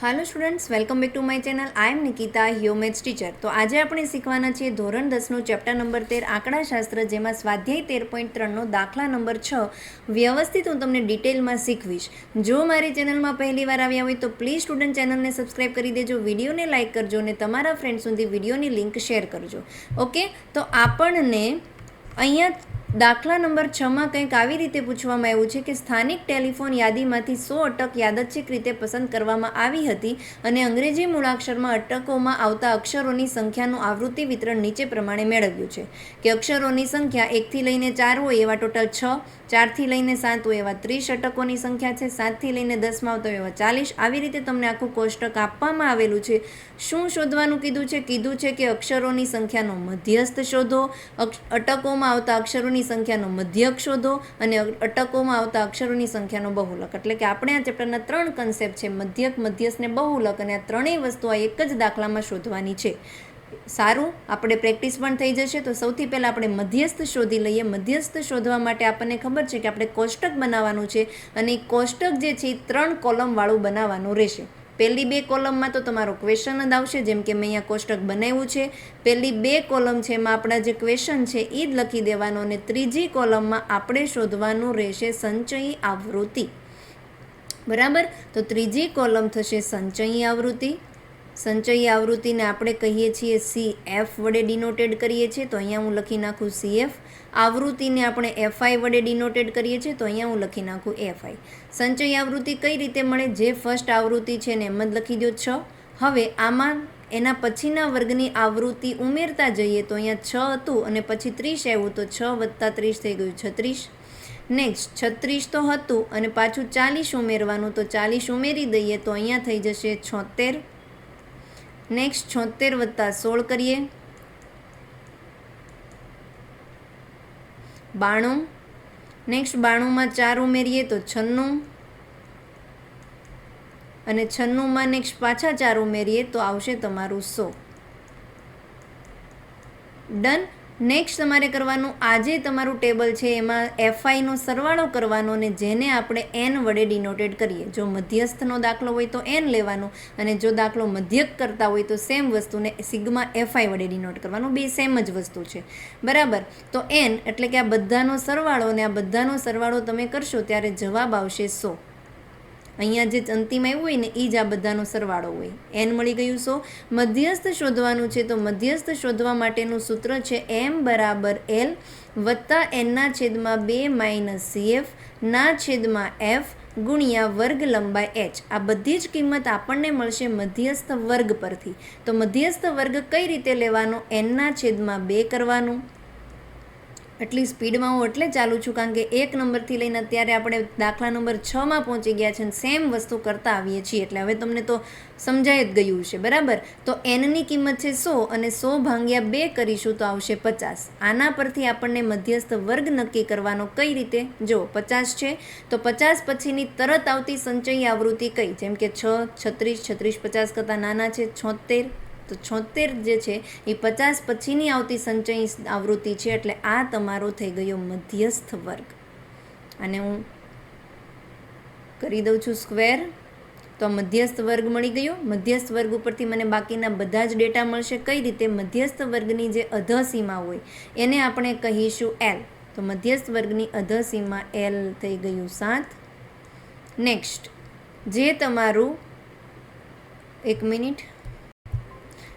Hello students, welcome back to my channel. I am Nikita, your maths teacher. तो आज આપણે શીખવાના છીએ ધોરણ 10નું ચેપ્ટર નંબર 13 આંકડાશાસ્ત્ર, જેમાં સ્વાધ્યાય 13.3નો દાખલા નંબર 6 વ્યવસ્થિત હું તમને ડિટેલમાં શીખવીશ। જો મારી ચેનલમાં પહેલી વાર આવ્યા હોય તો પ્લીઝ સ્ટુડન્ટ ચેનલને સબસ્ક્રાઇબ કરી દેજો, વિડીયોને લાઇક કરજો અને તમારા ફ્રેન્ડ સુધી વિડીયોની લિંક શેર કરજો। ઓકે, તો આપણને અહીંયા દાખલા નંબર 6માં કંઈક આવી રીતે પૂછવામાં આવ્યું છે કે સ્થાનિક ટેલિફોન યાદીમાંથી 100 અટક યાદચ્છિક રીતે પસંદ કરવામાં આવી હતી અને અંગ્રેજી મૂળાક્ષરમાં અટકોમાં આવતા અક્ષરોની સંખ્યાનું આવૃત્તિ વિતરણ નીચે પ્રમાણે મેળવ્યું છે કે અક્ષરોની સંખ્યા 1થી લઈને 4 હોય એવા ટોટલ 6, 4થી લઈને 7 હોય એવા 30 અટકોની સંખ્યા છે, 7થી લઈને 10માં આવતા એવા 40। આવી રીતે તમને આખું કોષ્ટક આપવામાં આવેલું છે। શું શોધવાનું કીધું છે? કીધું છે કે અક્ષરોની સંખ્યાનો મધ્યસ્થ શોધો, અટકોમાં આવતા અક્ષરોની સંખ્યાનો મધ્યક શોધો અને અટકોમાં આવતા અક્ષરોની સંખ્યાનો બહુલક। એટલે કે આપણે આ ચેપ્ટરના 3 કન્સેપ્ટ છે, મધ્યક, મધ્યસ્થ ને બહુલક, અને આ ત્રણેય વસ્તુ આ એક જ દાખલામાં શોધવાની છે। સારું, આપણે પ્રેક્ટિસ પણ થઈ જશે। તો સૌથી પહેલાં આપણે મધ્યસ્થ શોધી લઈએ। મધ્યસ્થ શોધવા માટે આપણને ખબર છે કે આપણે કોષ્ટક બનાવવાનું છે અને એ કોષ્ટક જે છે એ 3 કોલમવાળું બનાવવાનું રહેશે। પહેલી 2 કોલમમાં તો તમારો ક્વેશ્ચન જ આવશે, જેમ કે મેં અહીંયા કોષ્ટક બનાવ્યું છે। પહેલી 2 કોલમ છે એમાં આપણા જે ક્વેશ્ચન છે એ જ લખી દેવાનો, અને ત્રીજી કોલમમાં આપણે શોધવાનું રહેશે સંચયી આવૃત્તિ। બરાબર, તો ત્રીજી કોલમ થશે સંચયી આવૃત્તિ। સંચયી આવૃત્તિને આપણે કહીએ છીએ CF વડે ડિનોટેડ કરીએ છીએ, તો અહીંયા હું લખી નાખું CF। આવૃત્તિને આપણે FI વડે ડિનોટેડ કરીએ છીએ, તો અહીંયા હું લખી નાખું FI। સંચયી આવૃત્તિ કઈ રીતે મળે? જે ફર્સ્ટ આવૃત્તિ છે ને એમ જ લખી દો 6। હવે આમાં એના પછીના વર્ગની આવૃત્તિ ઉમેરતા જઈએ તો અહીંયા 6 હતું અને પછી 30 આવ્યું, તો 6 + 30 થઈ ગયું 36। નેક્સ્ટ 36 તો હતું અને પાછું 40 ઉમેરવાનું, તો 40 ઉમેરી દઈએ તો અહીંયા થઈ જશે 76। નેક્સ્ટ 76 + 16 કરીએ 92। નેક્સ્ટ 92માં 4 ઉમેરીએ તો 96, અને 96માં નેક્સ્ટ પાછા 4 ઉમેરીએ તો આવશે તમારું 100। ડન। નેક્સ્ટ તમારે કરવાનું, આ જે તમારું ટેબલ છે એમાં FIનો સરવાળો કરવાનો, અને જેને આપણે N વડે ડિનોટેડ કરીએ। જો મધ્યસ્થનો દાખલો હોય તો N લેવાનું, અને જો દાખલો મધ્યક કરતા હોય તો સેમ વસ્તુને સિગ્મા FI વડે ડિનોટ કરવાનું, બે સેમ જ વસ્તુ છે। બરાબર, તો N એટલે કે આ બધાનો સરવાળો, અને આ બધાનો સરવાળો તમે કરશો ત્યારે જવાબ આવશે 100। અહીંયા જે અંતિમ આવ્યું હોય ને એ જ આ બધાનો સરવાળો હોય। N મળી ગયું 100। મધ્યસ્થ શોધવાનું છે, તો મધ્યસ્થ શોધવા માટેનું સૂત્ર છે M = L વત્તા N/2 - CF ના છેદમાં F ગુણ્યા વર્ગ લંબાઈ h। આ બધી જ કિંમત આપણને મળશે મધ્યસ્થ વર્ગ પરથી। તો મધ્યસ્થ વર્ગ કઈ રીતે લેવાનો? N/2 કરવાનું। એટલી સ્પીડમાં હું એટલે ચાલું છું કારણ કે 1 નંબરથી લઈને અત્યારે આપણે દાખલા નંબર 6માં પહોંચી ગયા છે અને સેમ વસ્તુ કરતા આવીએ છીએ, એટલે હવે તમને તો સમજાઈ જ ગયું છે। બરાબર, તો Nની કિંમત છે 100 અને 100 / 2 કરીશું તો આવશે 50। આના પરથી આપણને મધ્યસ્થ વર્ગ નક્કી કરવાનો કઈ રીતે? જો 50 છે તો 50 પછીની તરત આવતી સંચયી આવૃત્તિ કઈ? જેમ કે 6, 36, 36 50 કરતાં નાના છે 76, તો 76 જે છે એ 50 પછીની આવતી સંચયી આવૃત્તિ છે, એટલે આ તમારો થઈ ગયો મધ્યસ્થ વર્ગ। અને હું કરી દઉં છું સ્ક્વેર, તો મધ્યસ્થ વર્ગ મળી ગયો। મધ્યસ્થ વર્ગ ઉપરથી મને બાકીના બધા જ ડેટા મળશે। કઈ રીતે? મધ્યસ્થ વર્ગની જે અધસીમા હોય એને આપણે કહીશું L, તો મધ્યસ્થ વર્ગની અધસીમા L થઈ ગયું 7। નેક્સ્ટ જે તમારું, 1 મિનિટ,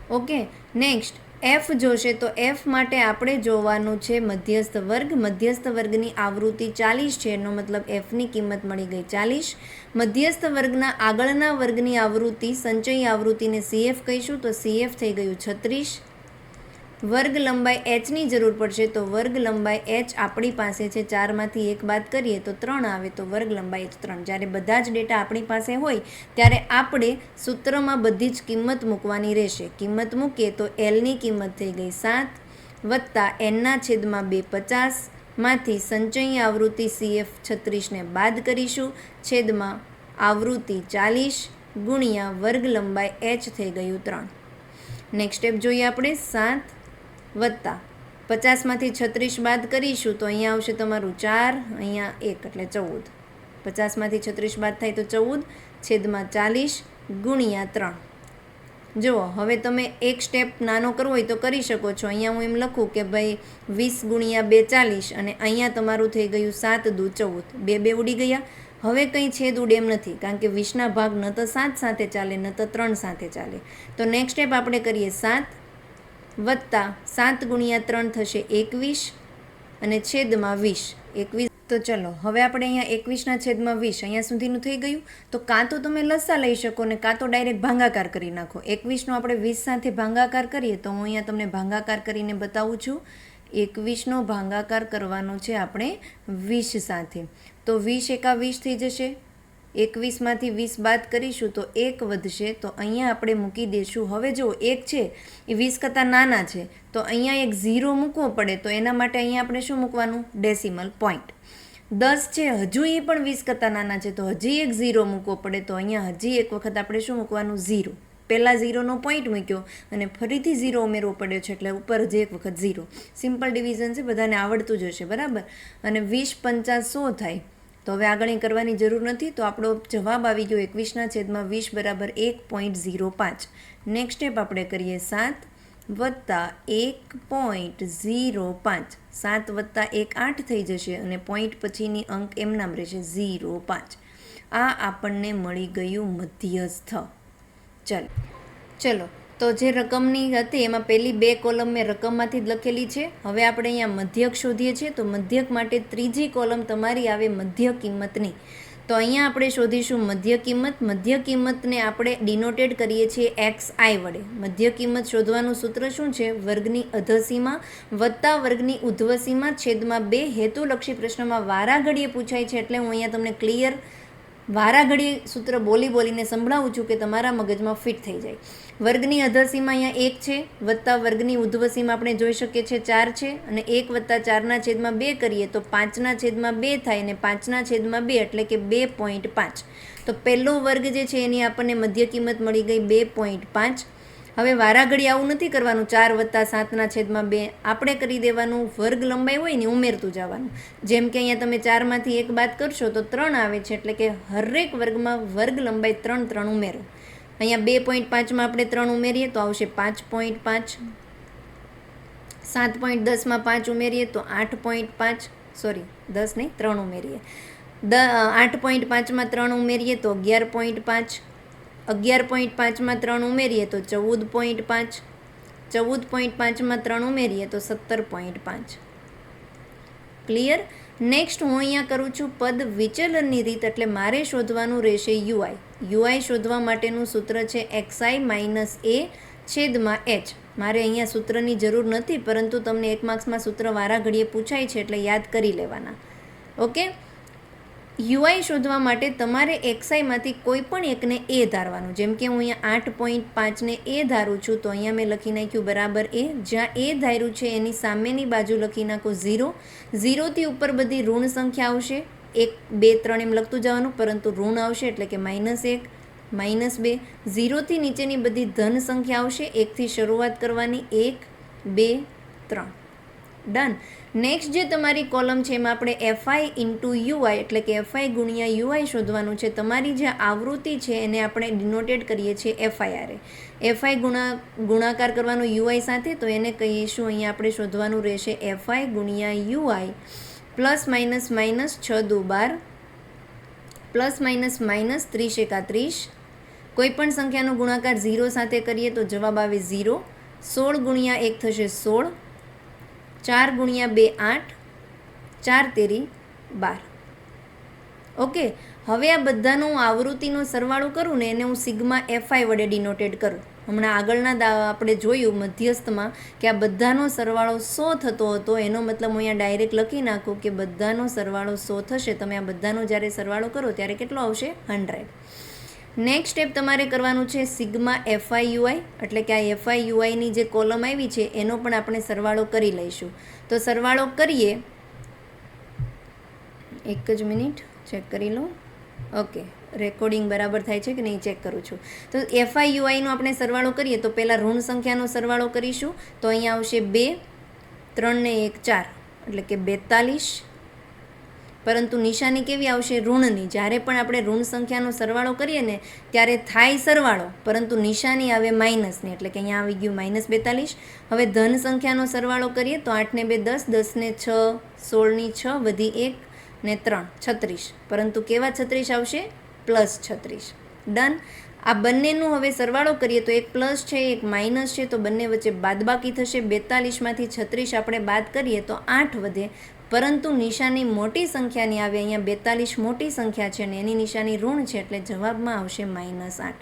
ઓકે, નેક્સ્ટ F જોશે, તો F માટે આપણે જોવાનું છે મધ્યસ્થ વર્ગ। મધ્યસ્થ વર્ગની આવૃત્તિ 40 છે, એનો મતલબ Fની કિંમત મળી ગઈ 40। મધ્યસ્થ વર્ગના આગળના વર્ગની આવૃત્તિ સંચયી આવૃત્તિને CF કહીશું, તો CF થઈ ગયું 36। વર્ગ લંબાઈ hની જરૂર પડશે, તો વર્ગ લંબાઈ h આપણી પાસે છે 4માંથી 1 બાદ કરીએ તો 3 આવે, તો વર્ગ લંબાઈ h 3। જ્યારે બધા જ ડેટા આપણી પાસે હોય ત્યારે આપણે સૂત્રમાં બધી જ કિંમત મૂકવાની રહેશે। કિંમત મૂકીએ તો Lની કિંમત થઈ ગઈ 7 વત્તા N/2 50 માંથી સંચયી આવૃત્તિ CF 36ને બાદ કરીશું, છેદમાં આવૃત્તિ 40 ગુણ્યા વર્ગ લંબાઈ h થઈ ગયું 3। નેક્સ્ટ સ્ટેપ જોઈએ આપણે, 7 વત્તા 50માંથી 36 બાદ કરીશું તો અહીંયા આવશે તમારું 4, અહીંયા 1 એટલે 14। 50માંથી 36 બાદ થાય તો 14 છેદમાં 40 ગુણ્યા 3. જુઓ, હવે તમે એક સ્ટેપ નાનો કરવો હોય તો કરી શકો છો. અહીંયા હું એમ લખું કે ભાઈ 20 ગુણ્યા 2 40 અને અહીંયા તમારું થઈ ગયું 7 દુ 14. બે ઉડી ગયા. હવે કંઈ છેદ ઉડે એમ નથી, કારણ કે 20ના ભાગ ન તો 7 સાથે ચાલે ન તો 3 સાથે ચાલે. તો નેક્સ્ટ સ્ટેપ આપણે કરીએ 7 વત્તા 7 ગુણ્યા 3 થશે 21 અને છેદમાં 20. 21. તો ચલો હવે આપણે અહીંયા 21ના છેદમાં 20 અહીંયા સુધીનું થઈ ગયું. તો કાં તો તમે લસા લઈ શકો ને કાં તો ડાયરેક્ટ ભાંગાકાર કરી નાખો. 21નો આપણે 20 સાથે ભાંગાકાર કરીએ તો હું અહીંયા તમને ભાંગાકાર કરીને બતાવું છું. 21નો ભાંગાકાર કરવાનો છે આપણે 20 સાથે. તો 20 એકા 20 થઈ જશે. 21માંથી 20 બાદ કરીશું તો 1 વધશે. તો અહીંયા આપણે મૂકી દઈશું. હવે જો 1 છે એ 20 કરતાં નાના છે તો અહીંયા એક 0 મૂકવો પડે. તો એના માટે અહીંયા આપણે શું મૂકવાનું? Decimal point. 10 છે હજુ એ પણ 20 કરતાં નાના છે તો હજી એક 0 મૂકવો પડે. તો અહીંયા હજી એક વખત આપણે શું મૂકવાનું? 0. પહેલાં 0નો પોઈન્ટ મૂક્યો અને ફરીથી 0 ઉમેરવો પડ્યો છે એટલે ઉપર હજી એક વખત 0. સિમ્પલ ડિવિઝન છે, બધાને આવડતું જ હશે, બરાબર. અને 20 50 100 થાય. તો હવે આગળ કરવાની જરૂર નથી. તો આપણો જવાબ આવી ગયો 21ના છેદમાં 20 બરાબર 1.05. નેક્સ્ટ સ્ટેપ આપણે કરીએ 7 વત્તા 1.05. 7 વત્તા 1 8 થઈ જશે અને પોઈન્ટ પછીની અંક એમનામ રહેશે 0.5. આ આપણને મળી ગયું મધ્યસ્થ. ચલો તો જે રકમની હતી એમાં પહેલી 2 કોલમ મેં રકમમાંથી જ લખેલી છે. હવે આપણે અહીંયા મધ્યક શોધીએ છીએ. તો મધ્યક માટે ત્રીજી કોલમ તમારી આવે મધ્ય કિંમતની. તો અહીંયા આપણે શોધીશું મધ્ય કિંમત. મધ્ય કિંમતને આપણે ડિનોટેડ કરીએ છીએ XI વડે. મધ્ય કિંમત શોધવાનું સૂત્ર શું છે? વર્ગની અધસીમા વત્તા વર્ગની ઉધ્વસીમા છેદમાં 2. હેતુલક્ષી પ્રશ્નમાં વારાઘડીએ પૂછાય છે એટલે હું અહીંયા તમને ક્લિયર વારાઘડીએ સૂત્ર બોલીને સંભળાવું છું કે તમારા મગજમાં ફિટ થઈ જાય. વર્ગની અધસીમા અહીંયા 1 છે વત્તા વર્ગની ઉધ્વસીમા આપણે જોઈ શકીએ છીએ 4 છે અને 1 વત્તા 4ના છેદમાં 2 કરીએ તો 5ના છેદમાં 2 થાય અને 5ના છેદમાં 2 એટલે કે 2.5. તો પહેલો વર્ગ જે છે એની આપણને મધ્ય કિંમત મળી ગઈ 2.5. હવે વારાઘડી આવું નથી કરવાનું 4 વત્તા 7ના છેદમાં 2. આપણે કરી દેવાનું વર્ગ લંબાઈ હોય ને ઉમેરતું જવાનું. જેમ કે અહીંયા તમે 4માંથી 1 બાદ કરશો તો 3 આવે છે એટલે કે હરેક વર્ગમાં વર્ગ લંબાઈ 3 ઉમેરો. અહીંયા 2.5માં આપણે 3 ઉમેરીએ તો આવશે 5.5. 7.10માં 5 ઉમેરીએ તો 8.5. સોરી 10 નહીં 3 ઉમેરીએ. 8.5માં 3 ઉમેરીએ તો 11.5. 11.5માં 3 ઉમેરીએ તો 14.5. 14.5માં 3 ઉમેરીએ તો 17.5. ક્લિયર? નેક્સ્ટ હું અહીંયા કરું છું પદ વિચલનની રીત. એટલે મારે શોધવાનું રહેશે UI. UI શોધવા માટેનું સૂત્ર છે XI માઇનસ A છેદમાં H. મારે અહીંયા સૂત્રની જરૂર નથી, પરંતુ તમને 1 માર્ક્સમાં સૂત્ર વારાઘડીએ પૂછાય છે એટલે યાદ કરી લેવાના. ઓકે. UI શોધવા માટે તમારે XIમાંથી કોઈ પણ એકને A ધારવાનું. જેમ કે હું અહીંયા 8.5ને A ધારું છું તો અહીંયા મેં લખી નાખ્યું બરાબર A. જ્યાં A ધાર્યું છે એની સામેની બાજુ લખી નાખો 0. 0થી ઉપર બધી ઋણ સંખ્યા આવશે. 1 2 3 એમ લખતું જવાનું, પરંતુ ઋણ આવશે એટલે કે -1 -2. 0થી નીચેની બધી ધન સંખ્યા આવશે. 1થી શરૂઆત કરવાની 1 2 3. ડન. નેક્સ્ટ જે તમારી કોલમ છે એમાં આપણે FI ઇન્ટુ UI એટલે કે FI ગુણ્યા UI શોધવાનું છે. તમારી જે આવૃત્તિ છે એને આપણે ડિનોટેડ કરીએ છીએ FI. FI ગુણાકાર કરવાનો UI સાથે, તો એને કહીશું અહીંયા આપણે શોધવાનું રહેશે FI ગુણ્યા UI પ્લસ માઇનસ માઇનસ 6 દુ 12 પ્લસ માઇનસ માઇનસ 30 એકા 30. કોઈપણ સંખ્યાનો ગુણાકાર 0 સાથે કરીએ તો જવાબ આવે 0. 16 ગુણ્યા 1 થશે 16. 4 ગુણ્યા 2 8. 4 તેરી 12. ઓકે. હવે આ બધાનો હું આવૃત્તિનો સરવાળો કરું ને એને હું સિગ્મા FI વડે ડિનોટેડ કરું. હમણાં આગળના આપણે જોયું મધ્યસ્થમાં કે આ બધાનો સરવાળો 100 થતો હતો. એનો મતલબ હું અહીંયા ડાયરેક્ટ લખી નાખું કે બધાનો સરવાળો 100 થશે. તમે આ બધાનો જ્યારે સરવાળો કરો ત્યારે કેટલો આવશે? 100. નેક્સ્ટ સ્ટેપ તમારે કરવાનું છે સિગ્મા FI UI. એટલે કે આ FI UIની જે કોલમ આવી છે એનો પણ આપણે સરવાળો કરી લઈશું. તો સરવાળો કરીએ. એક જ મિનિટ ચેક કરી લો. ઓકે, રેકોર્ડિંગ બરાબર થાય છે કે નહીં ચેક કરું છું. તો FI UIનો આપણે સરવાળો કરીએ તો પહેલાં ઋણ સંખ્યાનો સરવાળો કરીશું. તો અહીંયા આવશે 2 3 ને 1 4 એટલે કે 42 પરંતુ નિશાની કેવી આવશે? ઋણની. જ્યારે પણ આપણે ઋણ સંખ્યાનો સરવાળો કરીએ ને ત્યારે થાય સરવાળો, પરંતુ નિશાની આવે માઇનસની, એટલે કે અહીંયા આવી ગયું -42. હવે ધન સંખ્યાનો સરવાળો કરીએ તો 8 ને 2 10, 10 ને 6 16 ની 6 વધી 1 ને 3 36, પરંતુ કેવા 36 આવશે? +36. ડન. આ બંનેનું હવે સરવાળો કરીએ તો એક પ્લસ છે એક માઇનસ છે, તો બંને વચ્ચે બાદબાકી થશે. 42માંથી 36 આપણે બાદ કરીએ તો 8 વધે, પરંતુ નિશાની મોટી સંખ્યાની આવે. અહીંયા 42 મોટી સંખ્યા છે ને એની નિશાની ઋણ છે, એટલે જવાબમાં આવશે -8.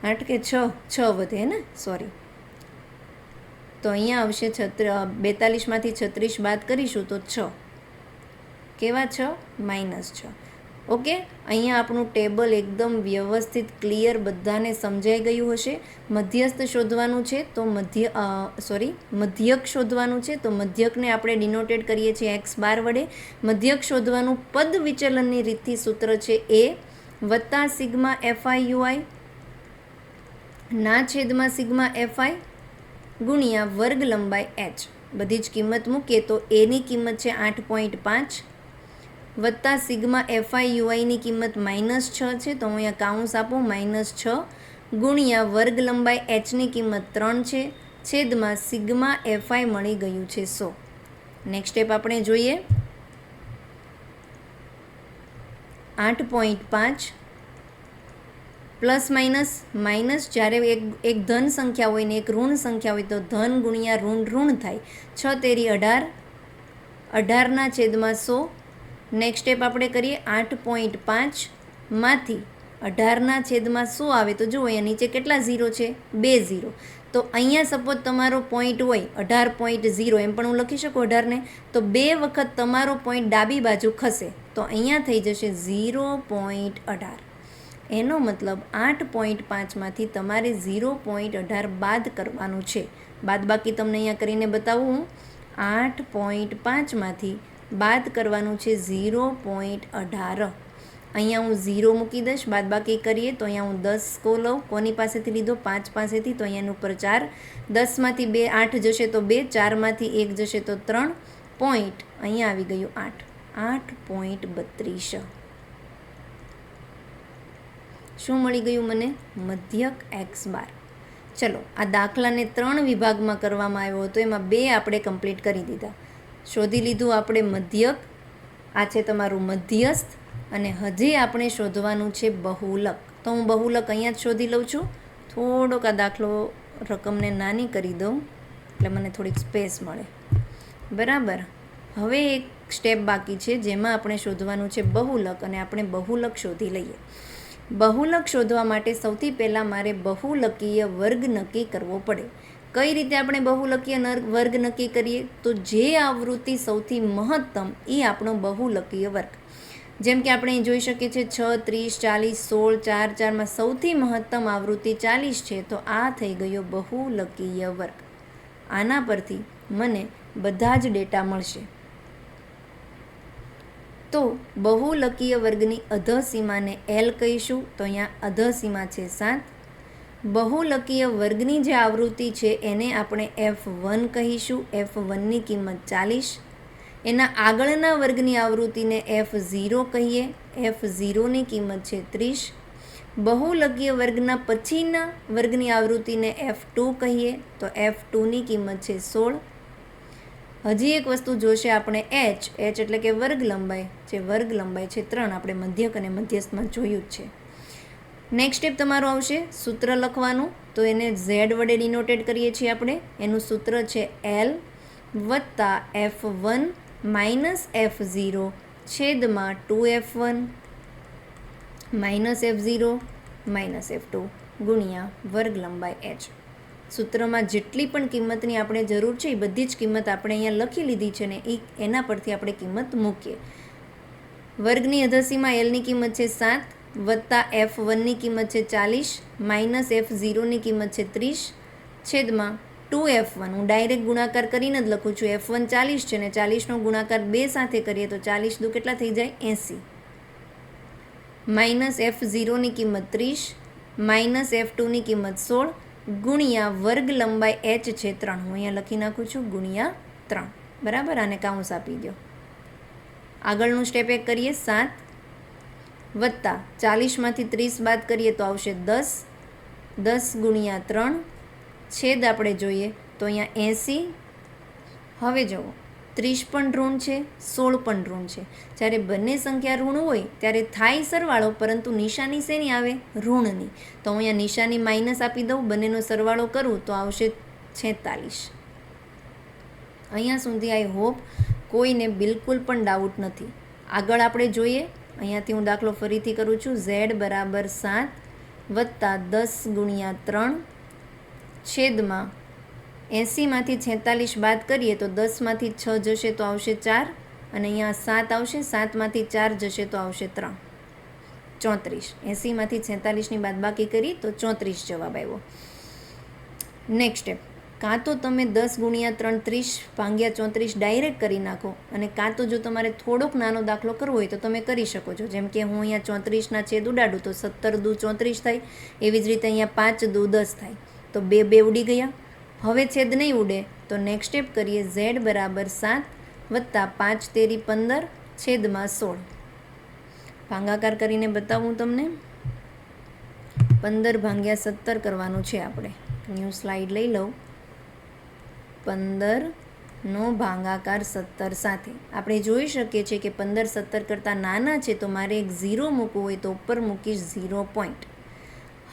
8 કે 6 વધે ને, સોરી. તો અહીંયા આવશે 42માંથી 36 બાદ કરીશું તો 6. કેવા 6? -6. ઓકે. અહીંયા આપણું ટેબલ એકદમ વ્યવસ્થિત ક્લિયર બધાને સમજાઈ ગયું હશે. મધ્યસ્થ શોધવાનું છે તો મધ્યક શોધવાનું છે, તો મધ્યકને આપણે ડિનોટેડ કરીએ છીએ x બાર વડે. મધ્યક શોધવાનું પદ વિચલનની રીતથી સૂત્ર છે a વત્તા સિગ્મા FI/UI ના છેદમાં સિગ્મા FI ગુણ્યા વર્ગ લંબાઈ h. બધી જ કિંમત મૂકીએ તો a ની કિંમત છે 8.5 વત્તા સિગ્મા FI/UIની કિંમત -6 છે, તો હું અહીંયા કાઉન્સ આપું -6 ગુણ્યા વર્ગ લંબાઈ hની કિંમત 3 છે, છેદમાં સિગ્મા FI મળી ગયું છે 100. નેક્સ્ટ સ્ટેપ આપણે જોઈએ. 8.5 પ્લસ માઇનસ જ્યારે એક ધન સંખ્યા હોય ને એક ઋણ સંખ્યા હોય તો ધન ગુણ્યા ઋણ થાય. 6 તેરી 18, 18 ના છેદમાં 100. નેક્સ્ટ સ્ટેપ આપણે કરીએ. 8.5 માંથી 18 ના છેદમાં 100 આવે તો જુઓ અહીંયા નીચે કેટલા 0 છે? 2 0. તો અહીંયા સપોઝ તમારો પોઈન્ટ હોય 18.0, એમ પણ હું લખી શકું 18 ને, તો 2 વખત તમારો પોઈન્ટ ડાબી બાજુ ખસે, તો અહીંયા થઈ જશે 0.18. એનો મતલબ 8.5માંથી તમારે 0.18 બાદ કરવાનું છે. બાદ બાકી તમને અહીંયા કરીને બતાવું હું. 8.5માંથી બાદ કરવાનું છે 0.18. અહીંયા હું 0 મૂકી દઈશ. બાદ બાકી કરીએ તો અહીંયા હું 10 લઉં. કોની પાસેથી લીધો? 5 પાસેથી. તો અહીંયાનું ઉપર 4. 10માંથી 2 8 જશે તો 2, 4માંથી 1 જશે તો 3. પોઈન્ટ અહીંયા આવી ગયું 8. 8.32. શું મળી ગયું મને? મધ્યક x બાર. ચલો, આ દાખલાને 3 વિભાગમાં કરવામાં આવ્યો હતો, એમાં 2 આપણે કમ્પ્લીટ કરી દીધા. શોધી લીધું આપણે મધ્યક, આ છે તમારું મધ્યસ્થ, અને હજી આપણે શોધવાનું છે બહુલક. તો હું બહુલક અહીંયા જ શોધી લઉં છું. થોડોક આ દાખલો રકમને નાની કરી દઉં એટલે મને થોડીક સ્પેસ મળે. બરાબર. હવે એક સ્ટેપ બાકી છે જેમાં આપણે શોધવાનું છે બહુલક, અને આપણે બહુલક શોધી લઈએ. બહુલક શોધવા માટે સૌથી પહેલાં મારે બહુલકીય વર્ગ નક્કી કરવો પડે. કઈ રીતે આપણે બહુલકીય વર્ગ નક્કી કરીએ? તો જે આવૃત્તિ સૌથી મહત્તમ એ આપણો બહુલકીય વર્ગ. જેમ કે આપણે અહીં જોઈ શકીએ છીએ 6, 30, 40, 16, 4, 4માં સૌથી મહત્તમ આવૃત્તિ 40 છે, તો આ થઈ ગયો બહુલકીય વર્ગ. આના પરથી મને બધા જ ડેટા મળશે. તો બહુલકીય વર્ગની અધસીમાને L કહીશું, તો અહીંયા અધસીમા છે 7. બહુલકીય વર્ગની જે આવૃત્તિ છે એને આપણે F1 કહીશું. F1ની કિંમત 40. એના આગળના વર્ગની આવૃત્તિને F0 કહીએ. F0ની કિંમત છે 30. બહુલકીય વર્ગના પછીના વર્ગની આવૃત્તિને F2 કહીએ, તો F2ની કિંમત છે 16. હજી એક વસ્તુ જોશે આપણે h એટલે કે વર્ગ લંબાઈ છે 3. આપણે મધ્યક અને મધ્યસ્થમાં જોયું જ છે. નેક્સ્ટ સ્ટેપ તમારું આવશે સૂત્ર લખવાનું. તો એને z વડે ડિનોટેડ કરીએ છીએ આપણે. એનું સૂત્ર છે L વત્તા F1 માઇનસ F0 છેદમાં 2F1 minus F0 minus F2 ગુણ્યા વર્ગ લંબાઈ h. સૂત્રમાં જેટલી પણ કિંમતની આપણે જરૂર છે એ બધી જ કિંમત આપણે અહીંયા લખી લીધી છે ને એના પરથી આપણે કિંમત મૂકીએ. વર્ગની અધસીમાં Lની કિંમત છે 7 વત્તા F1ની કિંમત છે 40 માઇનસ F0ની કિંમત છે 30 છેદમાં 2F1. હું ડાયરેક્ટ ગુણાકાર કરીને જ લખું છું. F1 40 છે ને 40નો ગુણાકાર 2 સાથે કરીએ તો 40 દુ કેટલા થઈ જાય? 80. માઇનસ F0ની કિંમત 30 માઇનસ F2ની કિંમત 16 ગુણ્યા વર્ગ લંબાઈ h છે 3. હું અહીંયા લખી નાખું છું ગુણ્યા 3. બરાબર, આને કાઉન્સ આપી દો. આગળનું સ્ટેપ એક કરીએ. 7 વત્તા 40માંથી 30 બાદ કરીએ તો આવશે 10. 10 ગુણ્યા 3 છેદ આપણે જોઈએ તો અહીંયા 80. હવે જુઓ 30 પણ ઋણ છે, 16 પણ ઋણ છે. જ્યારે બંને સંખ્યા ઋણ હોય ત્યારે થાય સરવાળો, પરંતુ નિશાની શેની આવે? ઋણની. તો અહીંયા નિશાની માઇનસ આપી દઉં, બંનેનો સરવાળો કરું તો આવશે 46. અહીંયા સુધી આઈ હોપ કોઈને બિલકુલ પણ ડાઉટ નથી. આગળ આપણે જોઈએ. અહીંયાથી હું દાખલો ફરીથી કરું છું. z બરાબર 7 વત્તા 10 ગુણ્યા 3 છેદમાં 80માંથી 46 બાદ કરીએ તો 10માંથી 6 જશે તો આવશે 4, અને અહીંયા 7 આવશે. 7માંથી 4 જશે તો આવશે 3. 34. 80માંથી 46ની બાદબાકી કરી તો 34 જવાબ આવ્યો. Next step. કાં તો તમે 10 ગુણ્યા 3 30 ભાગ્યા 34 ડાયરેક્ટ કરી નાખો, અને કાં તો જો તમારે થોડોક નાનો દાખલો કરવો હોય તો તમે કરી શકો છો. જેમ કે હું અહીંયા 34ના છેદ ઉડાડું તો 17 દુ 34 થાય. એવી જ રીતે અહીંયા 5 દુ 10 થાય. તો 2 ઉડી ગયા. હવે છેદ નહીં ઉડે તો નેક્સ્ટ સ્ટેપ કરીએ. z બરાબર 7 વત્તા 5 તેરી 15 છેદમાં 16. ભાગાકાર કરીને બતાવું તમને. 15 ભાગ્યા 17 કરવાનું છે આપણે. ન્યૂ સ્લાઇડ લઈ લઉં. 15નો ભાગાકાર 17 સાથે આપણે જોઈ શકીએ છીએ કે 15 17 કરતાં નાના છે, તો મારે એક 0 મૂકવું હોય તો ઉપર મૂકીશ 0 પોઈન્ટ.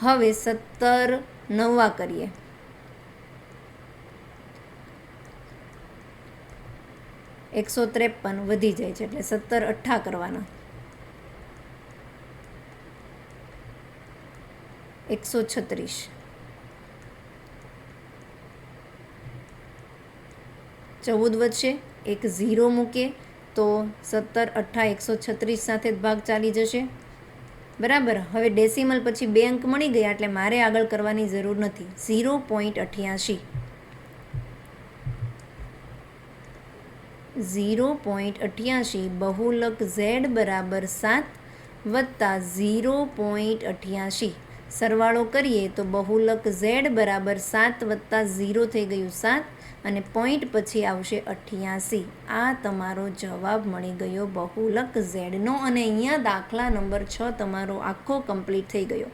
હવે 17 9 કરીએ. 153 વધી જાય છે એટલે 17 8 કરવાના. 136. 14 વધશે, એક 0 મૂકે તો 17 8 136 સાથે જ ભાગ ચાલી જશે. બરાબર. હવે ડેસિમલ પછી 2 અંક મળી ગયા એટલે મારે આગળ કરવાની જરૂર નથી. 0.88. 0.88 બહુલક z બરાબર 7 વત્તા 0.88. સરવાળો કરીએ તો બહુલક z બરાબર 7 વત્તા 0 થઈ ગયું 7, અને પોઈન્ટ પછી આવશે 88. આ તમારો જવાબ મળી ગયો બહુલક ઝેડનો, અને અહીંયા દાખલા નંબર 6 તમારો આખો કમ્પ્લીટ થઈ ગયો.